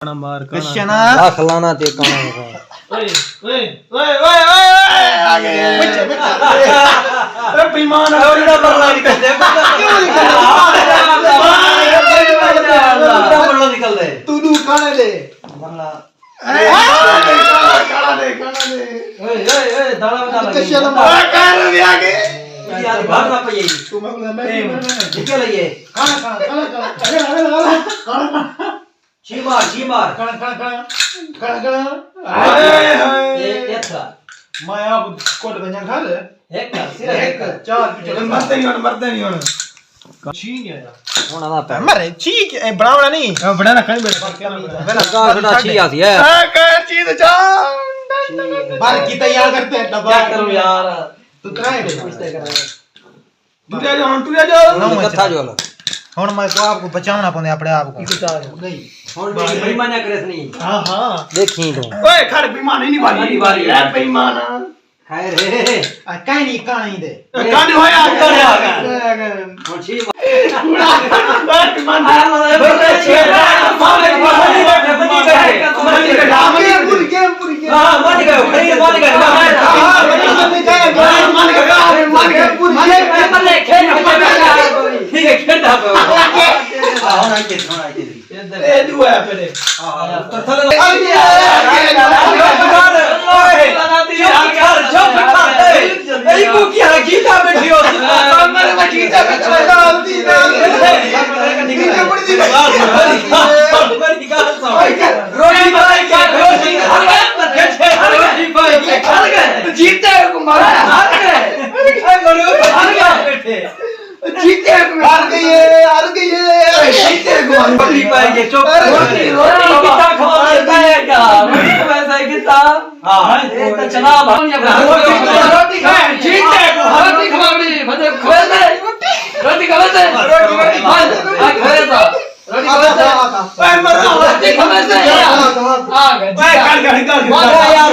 मार कृष्णा खलाना ते काना ओए ओए ओए ओए ओए आ गए बेईमान ओड़ा बल्ला निकल दे क्यों निकल दे तू दू खाने दे बल्ला काला दे ओए ओए ओए दाना बता लगे कृष्णा कर भी आ गए यार भाग ना पई तू मैं निकल ये खाना चीमार ये था मैं आप कोट गंजा खा ले एक का सिर्फ एक चार मरते नहीं होने छीन गया होना ना पे मरे ठीक है बनावना नहीं बड़ा ना कहीं बैठा का खड़ा छी आती है कर चीज जा बार की तैयार करते हैं डब्बा क्या करूं यार तू कराए तू तू जा कथा जो लो हुन मैं तो आपको बचावना पड़े अपने आप को नहीं हुन बेईमान करे नहीं हां देखी तू ओए खड़ बेईमान नहीं बारी है बेईमान हाय रे काई नहीं कहानी दे कान होया कान आ गया छी बेईमान ठीक है खेल दा होना के ए दुआ पहले को क्या गीता बैठी हो मेरे में गीता में चला गलती ना गीता पड़ी थी रोटी बनाई क्या रोटी हार गए जीते को मारा हार गए बैठे जीते को हार गई जीते को रोटी पाएंगे चुप रोटी कितना खाएगा रोटी पैसा कितना हां ये तो चला रोटी खाए जीते को रोटी खवानी मतलब खोए दे रोटी खवा दे रोटी खोए दे रोटी खवा दे ओए मरो रोटी खवा दे आ गए ओए कर यार